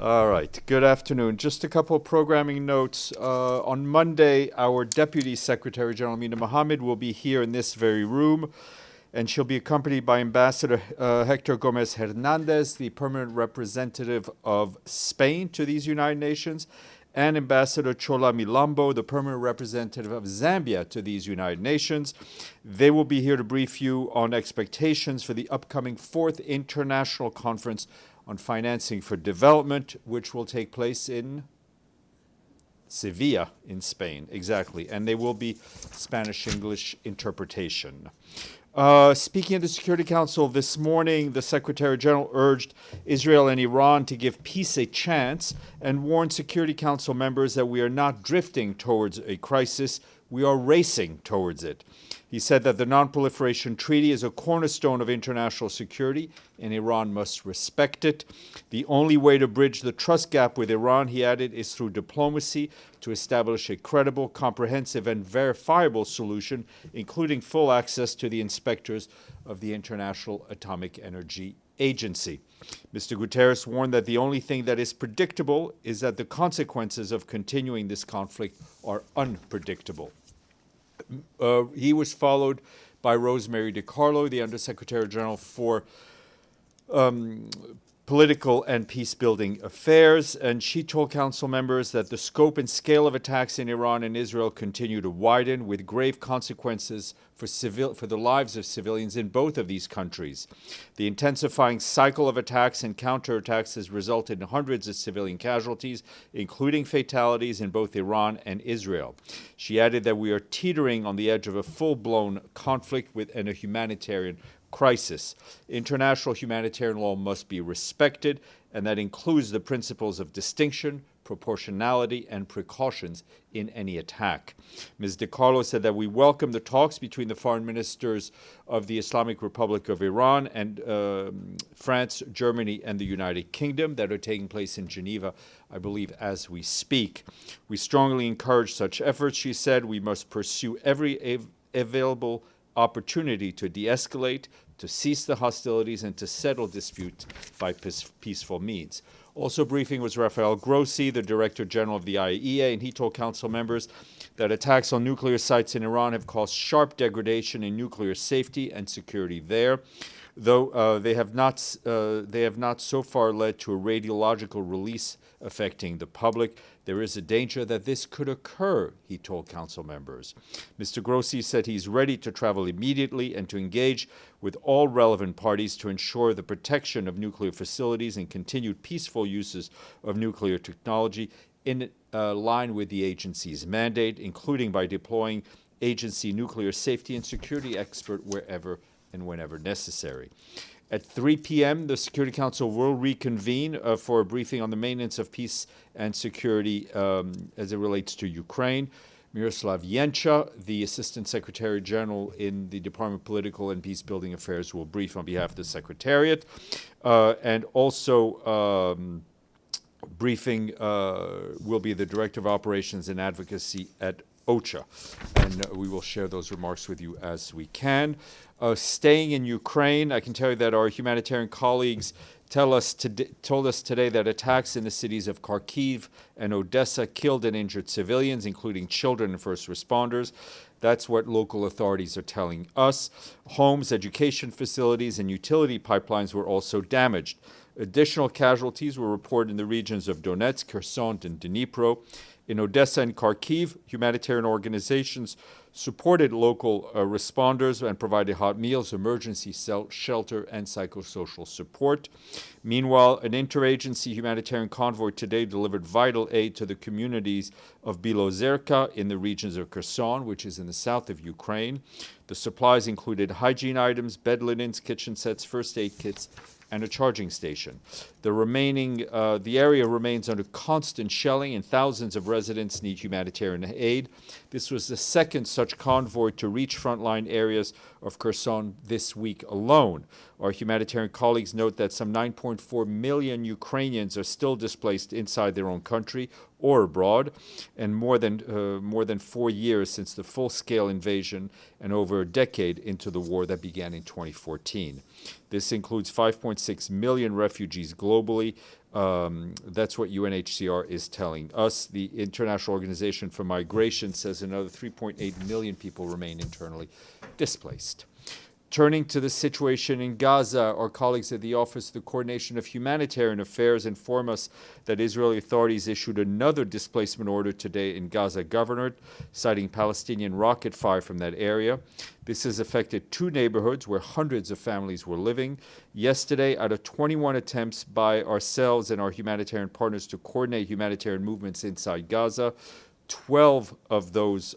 All right. Good afternoon. Just a couple of programming notes. On Monday, our Deputy Secretary General Mina Mohammed will be here in this very room, and she'll be accompanied by Ambassador Hector Gomez Hernandez, the permanent representative of Spain to these United Nations, and Ambassador Chola Milambo, the permanent representative of Zambia to these United Nations. They will be here to brief you on expectations for the upcoming 4th International Conference on Financing for Development, which will take place in Sevilla in Spain. Exactly. And they will be Spanish-English interpretation. Speaking at the Security Council this morning, the Secretary General urged Israel and Iran to give peace a chance and warned Security Council members that we are not drifting towards a crisis, we are racing towards it. He said that the Non-Proliferation Treaty is a cornerstone of international security, and Iran must respect it. The only way to bridge the trust gap with Iran, he added, is through diplomacy to establish a credible, comprehensive, and verifiable solution, including full access to the inspectors of the International Atomic Energy Agency. Mr. Guterres warned that the only thing that is predictable is that the consequences of continuing this conflict are unpredictable. He was followed by Rosemary DiCarlo, the Undersecretary General for Political and Peace-Building Affairs, and she told council members that the scope and scale of attacks in Iran and Israel continue to widen, with grave consequences for the lives of civilians in both of these countries. The intensifying cycle of attacks and counterattacks has resulted in hundreds of civilian casualties, including fatalities in both Iran and Israel. She added that we are teetering on the edge of a full-blown conflict and a humanitarian crisis. International humanitarian law must be respected, and that includes the principles of distinction, proportionality, and precautions in any attack. Ms. DiCarlo said that we welcome the talks between the foreign ministers of the Islamic Republic of Iran and France, Germany, and the United Kingdom that are taking place in Geneva, I believe, as we speak. We strongly encourage such efforts, she said. We must pursue every available opportunity to de-escalate, to cease the hostilities, and to settle disputes by peaceful means. Also briefing was Rafael Grossi, the Director General of the IAEA, and he told council members that attacks on nuclear sites in Iran have caused sharp degradation in nuclear safety and security there, though they have not so far led to a radiological release affecting the public. There is a danger that this could occur, he told council members. Mr. Grossi said he's ready to travel immediately and to engage with all relevant parties to ensure the protection of nuclear facilities and continued peaceful uses of nuclear technology in line with the agency's mandate, including by deploying agency nuclear safety and security expert wherever and whenever necessary. At 3 p.m., the Security Council will reconvene for a briefing on the maintenance of peace and security as it relates to Ukraine. Miroslav Yencha, the Assistant Secretary General in the Department of Political and Peace-Building Affairs, will brief on behalf of the Secretariat. And also briefing will be the Director of Operations and Advocacy at OCHA, and we will share those remarks with you as we can. Staying in Ukraine, I can tell you that our humanitarian colleagues told us today that attacks in the cities of Kharkiv and Odessa killed and injured civilians, including children and first responders. That's what local authorities are telling us. Homes, education facilities, and utility pipelines were also damaged. Additional casualties were reported in the regions of Donetsk, Kherson, and Dnipro. In Odessa and Kharkiv, humanitarian organizations supported local responders and provided hot meals, emergency shelter, and psychosocial support. Meanwhile, an interagency humanitarian convoy today delivered vital aid to the communities of Bilozerka in the regions of Kherson, which is in the south of Ukraine. The supplies included hygiene items, bed linens, kitchen sets, first aid kits, and a charging station. The area remains under constant shelling, and thousands of residents need humanitarian aid. This was the second such convoy to reach frontline areas of Kherson this week alone. Our humanitarian colleagues note that some 9.4 million Ukrainians are still displaced inside their own country or abroad, and more than 4 years since the full-scale invasion and over a decade into the war that began in 2014. This includes 5.6 million refugees globally. That's what UNHCR is telling us. The International Organization for Migration says another 3.8 million people remain internally displaced. Turning to the situation in Gaza, our colleagues at the Office of the Coordination of Humanitarian Affairs inform us that Israeli authorities issued another displacement order today in Gaza Governorate, citing Palestinian rocket fire from that area. This has affected 2 neighborhoods where hundreds of families were living. Yesterday, out of 21 attempts by ourselves and our humanitarian partners to coordinate humanitarian movements inside Gaza, 12 of those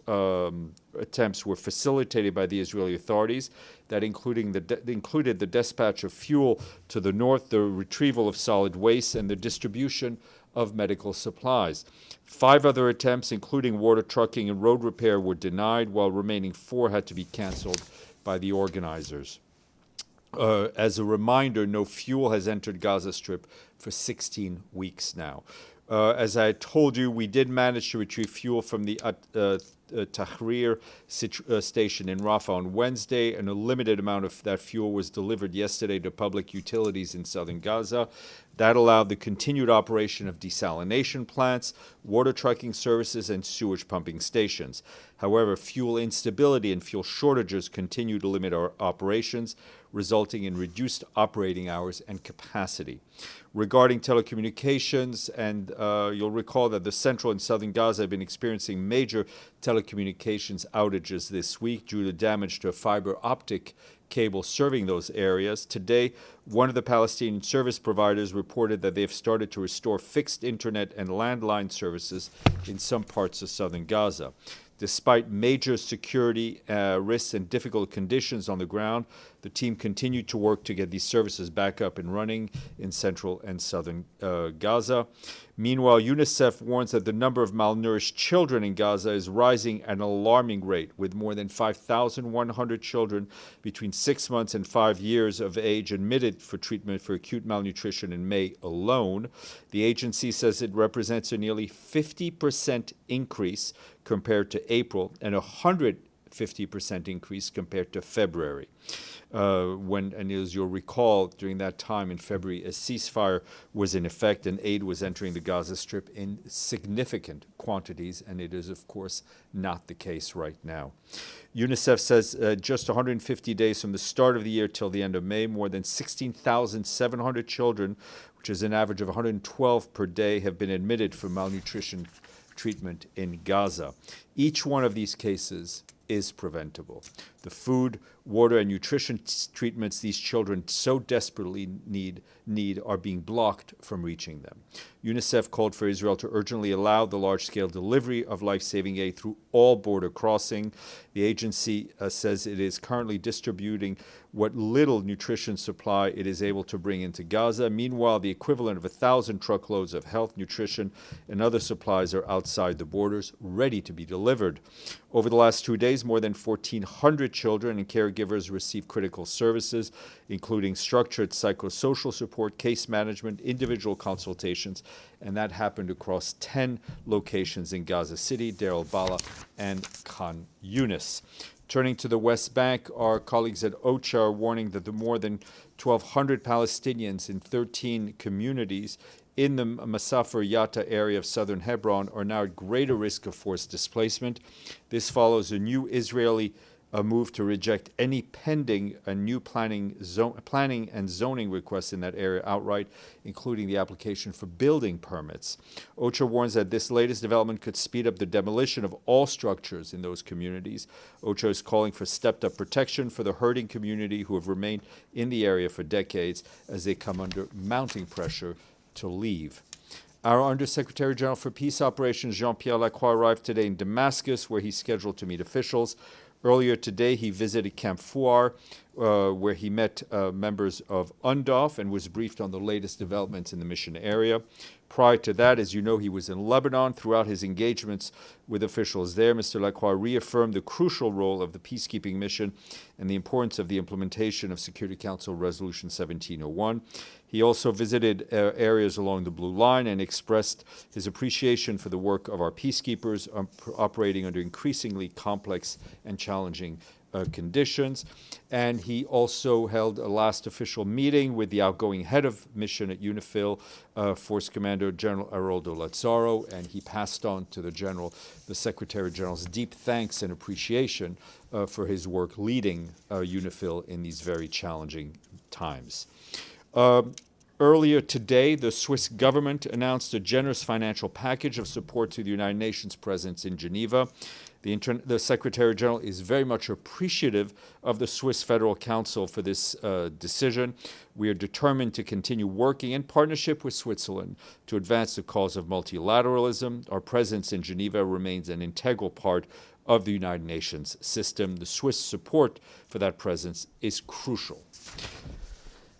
attempts were facilitated by the Israeli authorities. That included the dispatch of fuel to the north, the retrieval of solid waste, and the distribution of medical supplies. 5 other attempts, including water trucking and road repair, were denied, while remaining 4 had to be canceled by the organizers. As a reminder, no fuel has entered Gaza Strip for 16 weeks now. As I told you, we did manage to retrieve fuel from the Tahrir station in Rafah on Wednesday, and a limited amount of that fuel was delivered yesterday to public utilities in southern Gaza. That allowed the continued operation of desalination plants, water trucking services, and sewage pumping stations. However, fuel instability and fuel shortages continue to limit our operations, resulting in reduced operating hours and capacity. Regarding telecommunications, and you'll recall that the central and southern Gaza have been experiencing major telecommunications outages this week due to damage to a fiber optic cable serving those areas. Today, one of the Palestinian service providers reported that they've started to restore fixed internet and landline services in some parts of southern Gaza. Despite major security risks and difficult conditions on the ground, the team continued to work to get these services back up and running in central and southern Gaza. Meanwhile, UNICEF warns that the number of malnourished children in Gaza is rising at an alarming rate, with more than 5,100 children between 6 months and 5 years of age admitted for treatment for acute malnutrition in May alone. The agency says it represents a nearly 50% increase compared to April and a 150% increase compared to February. And as you'll recall, during that time in February, a ceasefire was in effect and aid was entering the Gaza Strip in significant quantities, and it is, of course, not the case right now. UNICEF says just 150 days from the start of the year till the end of May, more than 16,700 children, which is an average of 112 per day, have been admitted for malnutrition treatment in Gaza. Each one of these cases is preventable. The food, water, and nutrition treatments these children so desperately need are being blocked from reaching them. UNICEF called for Israel to urgently allow the large-scale delivery of life-saving aid through all border crossing. The agency says it is currently distributing what little nutrition supply it is able to bring into Gaza. Meanwhile, the equivalent of 1,000 truckloads of health, nutrition, and other supplies are outside the borders, ready to be delivered. Over the last 2 days, more than 1,400 children and caregivers received critical services, including structured psychosocial support, case management, individual consultations, and that happened across 10 locations in Gaza City, Deir al-Balah, and Khan Yunis. Turning to the West Bank, our colleagues at OCHA are warning that the more than 1,200 Palestinians in 13 communities in the Masafer Yatta area of southern Hebron are now at greater risk of forced displacement. This follows a new Israeli move to reject any pending new planning and zoning requests in that area outright, including the application for building permits. OCHA warns that this latest development could speed up the demolition of all structures in those communities. OCHA is calling for stepped-up protection for the hurting community who have remained in the area for decades as they come under mounting pressure to leave. Our Undersecretary General for Peace Operations, Jean-Pierre Lacroix, arrived today in Damascus, where he's scheduled to meet officials. Earlier today, he visited Camp Fuar, where he met members of UNDOF and was briefed on the latest developments in the mission area. Prior to that, as you know, he was in Lebanon. Throughout his engagements with officials there, Mr. Lacroix reaffirmed the crucial role of the peacekeeping mission and the importance of the implementation of Security Council Resolution 1701. He also visited areas along the Blue Line and expressed his appreciation for the work of our peacekeepers operating under increasingly complex and challenging conditions. And he also held a last official meeting with the outgoing head of mission at UNIFIL, Force Commander General Aroldo Lazzaro, and he passed on to the Secretary General's deep thanks and appreciation for his work leading UNIFIL in these very challenging times. Earlier today, the Swiss government announced a generous financial package of support to the United Nations presence in Geneva. The Secretary General is very much appreciative of the Swiss Federal Council for this decision. We are determined to continue working in partnership with Switzerland to advance the cause of multilateralism. Our presence in Geneva remains an integral part of the United Nations system. The Swiss support for that presence is crucial.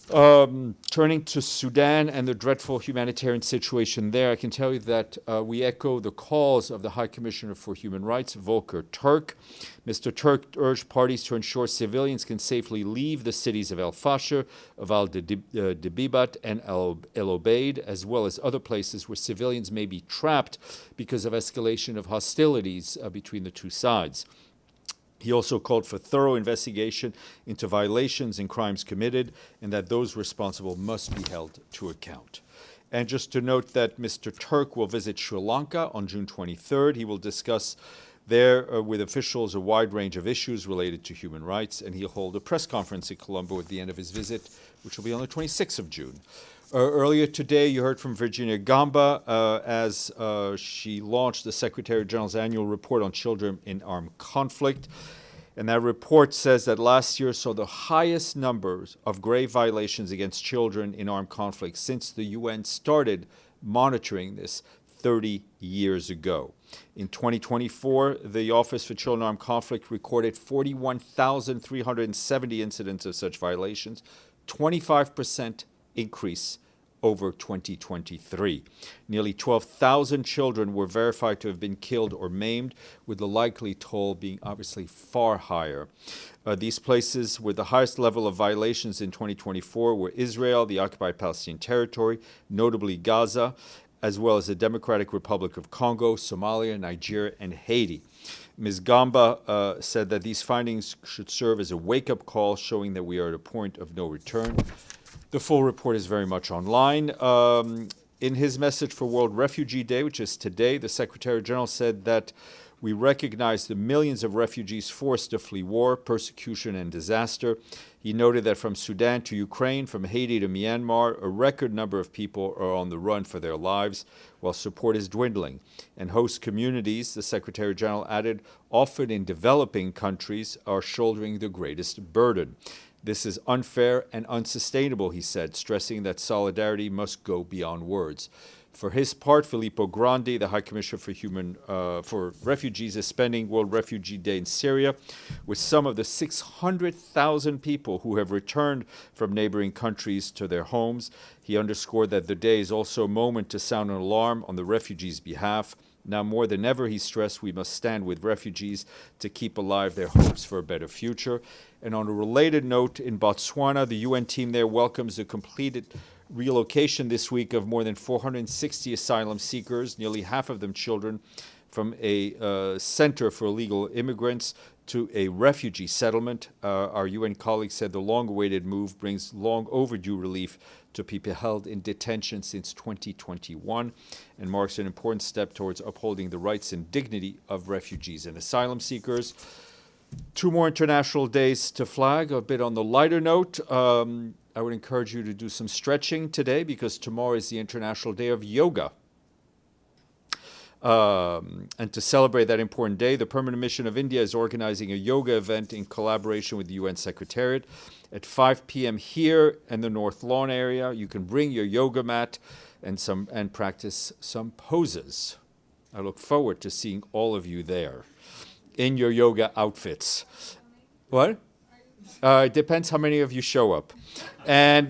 Turning to Sudan and the dreadful humanitarian situation there, I can tell you that we echo the calls of the High Commissioner for Human Rights, Volker Turk. Mr. Turk urged parties to ensure civilians can safely leave the cities of El Fasher, of Al-Dabibat, and El Obeid, as well as other places where civilians may be trapped because of escalation of hostilities between the two sides. He also called for thorough investigation into violations and crimes committed, and that those responsible must be held to account. And just to note that Mr. Turk will visit Sri Lanka on June 23rd. He will discuss there with officials a wide range of issues related to human rights, and he'll hold a press conference in Colombo at the end of his visit, which will be on the 26th of June. Earlier today, you heard from Virginia Gamba as she launched the Secretary General's annual report on children in armed conflict. And that report says that last year saw the highest numbers of grave violations against children in armed conflict since the UN started monitoring this 30 years ago. In 2024, the Office for Children in Armed Conflict recorded 41,370 incidents of such violations, 25% increase over 2023. Nearly 12,000 children were verified to have been killed or maimed, with the likely toll being obviously far higher. These places with the highest level of violations in 2024 were Israel, the occupied Palestinian territory, notably Gaza, as well as the Democratic Republic of Congo, Somalia, Nigeria, and Haiti. Ms. Gamba said that these findings should serve as a wake-up call, showing that we are at a point of no return. The full report is very much online. In his message for World Refugee Day, which is today, the Secretary General said that we recognize the millions of refugees forced to flee war, persecution, and disaster. He noted that from Sudan to Ukraine, from Haiti to Myanmar, a record number of people are on the run for their lives, while support is dwindling. And host communities, the Secretary General added, often in developing countries, are shouldering the greatest burden. This is unfair and unsustainable, he said, stressing that solidarity must go beyond words. For his part, Filippo Grandi, the High Commissioner for Refugees, is spending World Refugee Day in Syria with some of the 600,000 people who have returned from neighboring countries to their homes. He underscored that the day is also a moment to sound an alarm on the refugees' behalf. Now more than ever, he stressed, we must stand with refugees to keep alive their hopes for a better future. And on a related note, in Botswana, the UN team there welcomes the completed relocation this week of more than 460 asylum seekers, nearly half of them children, from a center for illegal immigrants to a refugee settlement. Our UN colleagues said the long-awaited move brings long overdue relief to people held in detention since 2021 and marks an important step towards upholding the rights and dignity of refugees and asylum seekers. Two more international days to flag. A bit on the lighter note, I would encourage you to do some stretching today because tomorrow is the International Day of Yoga. And to celebrate that important day, the Permanent Mission of India is organizing a yoga event in collaboration with the UN Secretariat at 5 p.m. here in the North Lawn area. You can bring your yoga mat and practice some poses. I look forward to seeing all of you there in your yoga outfits. What? It depends how many of you show up. And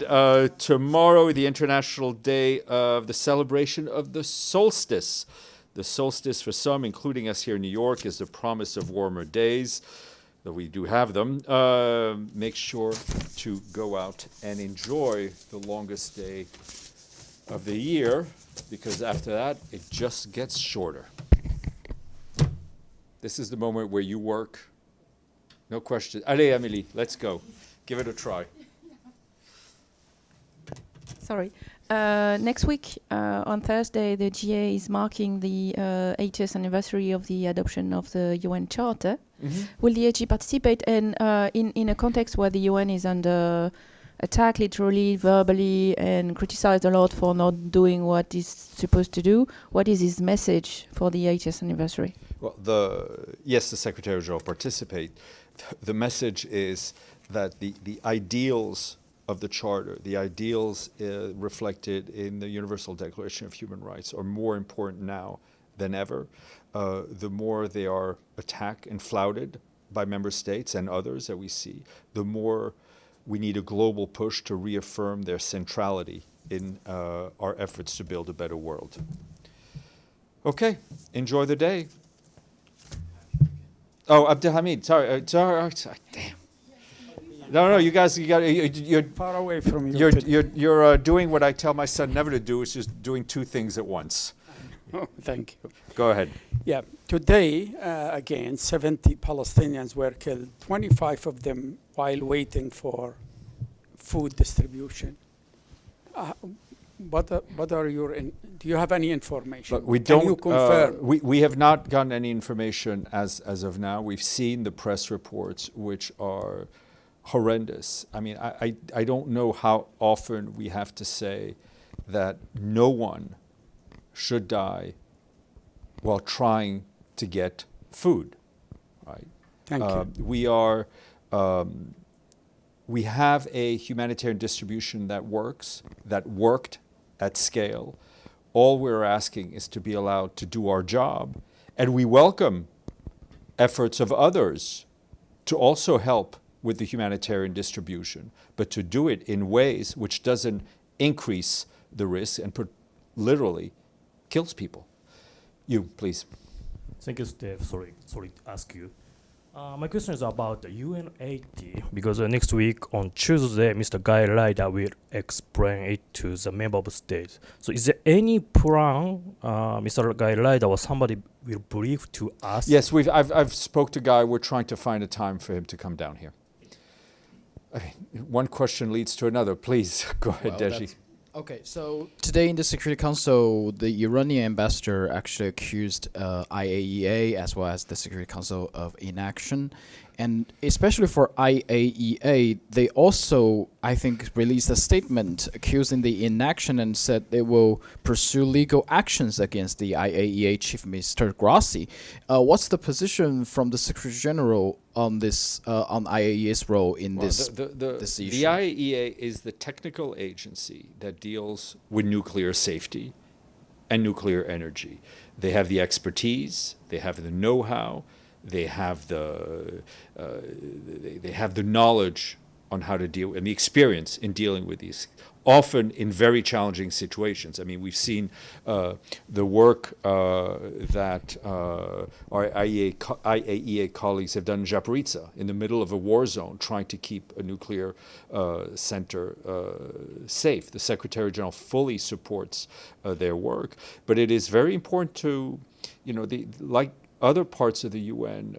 tomorrow, the International Day of the celebration of the solstice. The solstice for some, including us here in New York, is the promise of warmer days, though we do have them. Make sure to go out and enjoy the longest day of the year, because after that, it just gets shorter. This is the moment where you work. No question. Allez, Amélie, let's go. Give it a try. Sorry. Next week, on Thursday, the GA is marking the 80th anniversary of the adoption of the UN Charter. Mm-hmm. Will the AG participate in a context where the UN is under attack, literally, verbally, and criticized a lot for not doing what it's supposed to do? What is his message for the 80th anniversary? Well, yes, the Secretary General participate. The message is that the ideals of the Charter, the ideals reflected in the Universal Declaration of Human Rights are more important now than ever. The more they are attacked and flouted by member states and others that we see, the more we need a global push to reaffirm their centrality in our efforts to build a better world. Okay, enjoy the day. Oh, Abdelhamid, sorry, damn. No, you guys, you're far away from you. You're doing what I tell my son never to do, is just doing two things at once. Oh, thank you. Go ahead. Yeah, today, again, 70 Palestinians were killed, 25 of them while waiting for food distribution. What are your, do you have any information? Look, we Can don't, you confirm? we have not gotten any information as of now. We've seen the press reports, which are horrendous. I mean, I don't know how often we have to say that no one should die while trying to get food, right? Thank you. We have a humanitarian distribution that works, that worked at scale. All we're asking is to be allowed to do our job, and we welcome efforts of others to also help with the humanitarian distribution, but to do it in ways which doesn't increase the risk and literally kills people. You, please. Thank you, Steph. Sorry to ask you. My question is about the UN80, because next week on Tuesday, Mr. Guy Ryder will explain it to the member states. So is there any plan, Mr. Guy Ryder or somebody will brief to us? Yes, I've spoke to Guy. We're trying to find a time for him to come down here. I mean, one question leads to another. Please, go ahead, Deji. Okay, so today in the Security Council, the Iranian ambassador actually accused IAEA as well as the Security Council of inaction. And especially for IAEA, they also, I think, released a statement accusing the inaction and said they will pursue legal actions against the IAEA Chief Mr. Grossi. What's the position from the Secretary General on this, on IAEA's role in this issue? The IAEA is the technical agency that deals with nuclear safety and nuclear energy. They have the expertise, they have the know-how, they have the knowledge on how to deal and the experience in dealing with these, often in very challenging situations. I mean, we've seen the work that our IAEA colleagues have done in Zaporizhzhia, in the middle of a war zone, trying to keep a nuclear center safe. The Secretary General fully supports their work, but it is very important to, like other parts of the UN,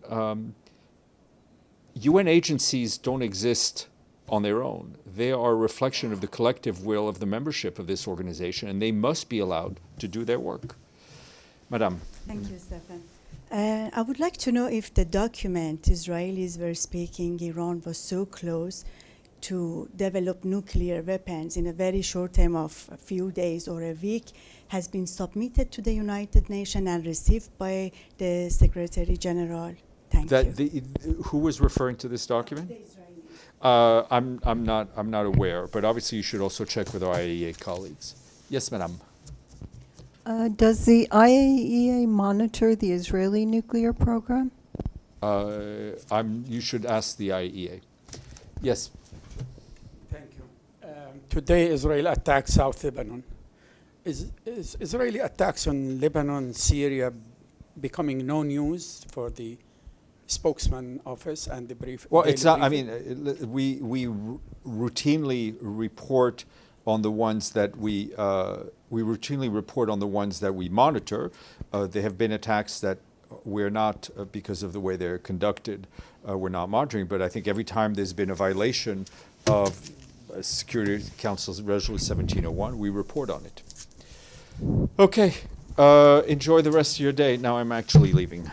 UN agencies don't exist on their own. They are a reflection of the collective will of the membership of this organization, and they must be allowed to do their work. Madame. Thank you, Stéphane. I would like to know if the document Israelis were speaking Iran was so close to develop nuclear weapons in a very short time of a few days or a week has been submitted to the United Nations and received by the Secretary General. Thank you. Who was referring to this document? The Israelis. I'm not aware, but obviously you should also check with our IAEA colleagues. Yes, Madame. Does the IAEA monitor the Israeli nuclear program? You should ask the IAEA. Yes. Thank you. Today, Israel attacked South Lebanon. Is Israeli attacks on Lebanon, Syria becoming no news for the spokesman office and the brief? Well, daily it's not. I briefing? mean, we routinely report on the ones that we routinely report on the ones that we monitor. There have been attacks that we're not, because of the way they're conducted, we're not monitoring. But I think every time there's been a violation of Security Council's Resolution 1701, we report on it. Okay. Enjoy the rest of your day. Now I'm actually leaving.